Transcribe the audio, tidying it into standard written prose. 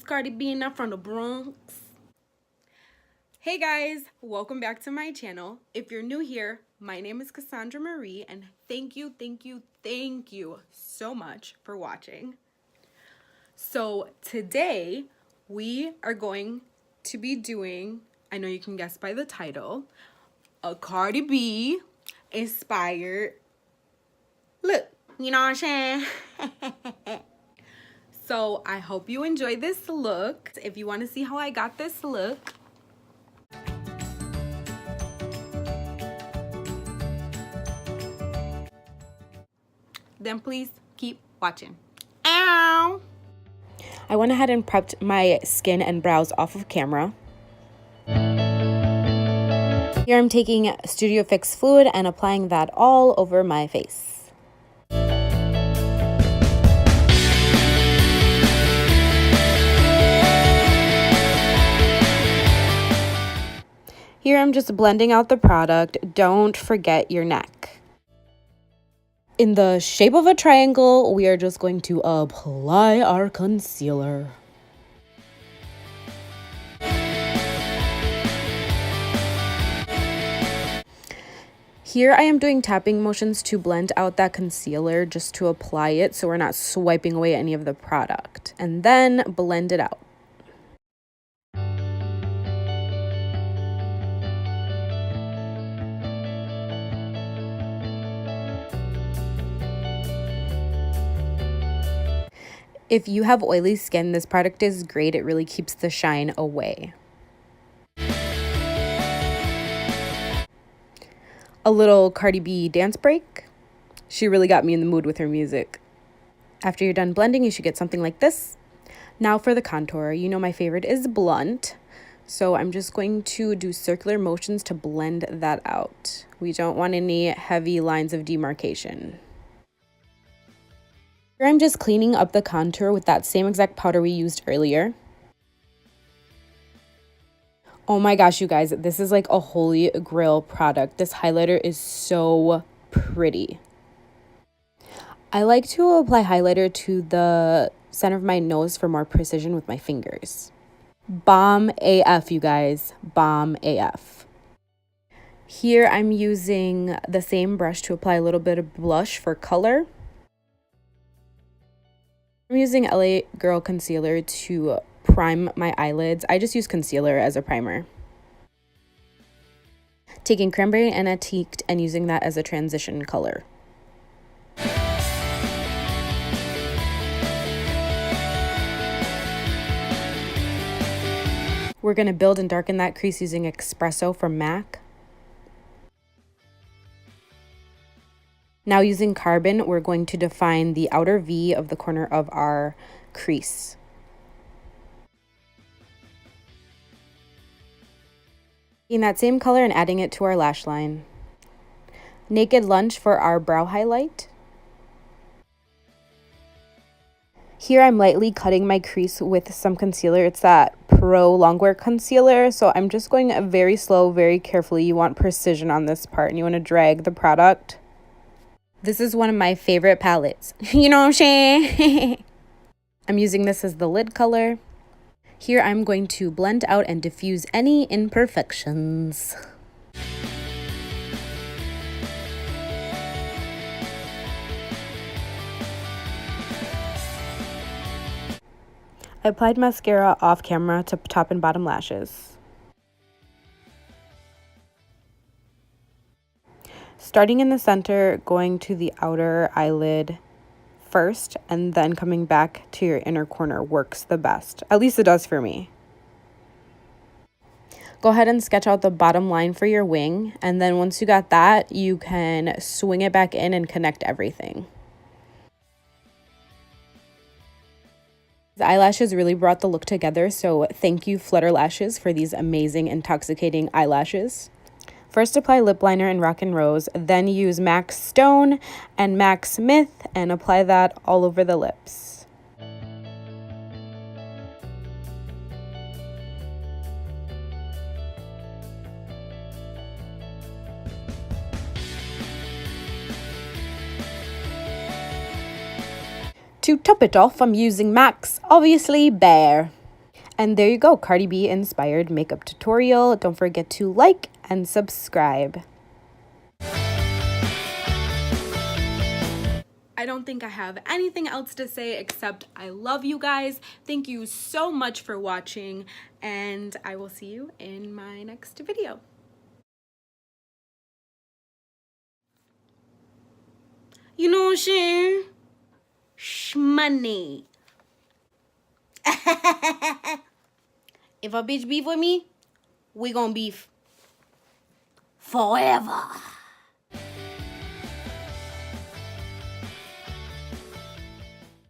Cardi B and I'm from the Bronx. Hey guys, welcome back to my channel. If you're new here, my name is Cassandra Marie and thank you so much for watching. So today we are going to be doing, I know you can guess by the title, a Cardi B inspired look. You know what I'm saying? So I hope you enjoy this look. If you want to see how I got this look, then please keep watching. Ow! I went ahead and prepped my skin and brows off of camera. Here I'm taking Studio Fix Fluid and applying that all over my face. Here I'm just blending out the product. Don't forget your neck. In the shape of a triangle, we are just going to apply our concealer. Here I am doing tapping motions to blend out that concealer, just to apply it so we're not swiping away any of the product. And then blend it out. If you have oily skin, this product is great. It really keeps the shine away. A little Cardi B dance break. She really got me in the mood with her music. After you're done blending, you should get something like this. Now for the contour. You know my favorite is blunt. So I'm just going to do circular motions to blend that out. We don't want any heavy lines of demarcation. Here I'm just cleaning up the contour with that same exact powder we used earlier. Oh my gosh, you guys, this is like a holy grail product. This highlighter is so pretty. I like to apply highlighter to the center of my nose for more precision with my fingers. Bomb AF, you guys. Bomb AF. Here I'm using the same brush to apply a little bit of blush for color. I'm using LA Girl concealer to prime my eyelids. I just use concealer as a primer. Taking Cranberry and Antiqued and using that as a transition color. We're going to build and darken that crease using Espresso from MAC. Now using Carbon, we're going to define the outer V of the corner of our crease. Taking that same color and adding it to our lash line. Naked Lunch for our brow highlight. Here I'm lightly cutting my crease with some concealer. It's that Prolong concealer. So I'm just going very slow, very carefully. You want precision on this part and you want to drag the product. This is one of my favorite palettes. You know what I'm saying? I'm using this as the lid color. Here I'm going to blend out and diffuse any imperfections. I applied mascara off camera to top and bottom lashes. Starting in the center, going to the outer eyelid first, and then coming back to your inner corner works the best. At least it does for me. Go ahead and sketch out the bottom line for your wing, and then once you got that, you can swing it back in and connect everything. The eyelashes really brought the look together, so thank you Flutter Lashes for these amazing Intoxicating eyelashes. First apply lip liner in Rock and Rose, then use MAC Stone and MAC Smith and apply that all over the lips. To top it off, I'm using MAC's Obviously Bare. And there you go, Cardi B inspired makeup tutorial. Don't forget to like and subscribe. I don't think I have anything else to say except I love you guys. Thank you so much for watching, and I will see you in my next video. You know what I'm saying? Shmoney. If a bitch beef with me, we gon' beef forever.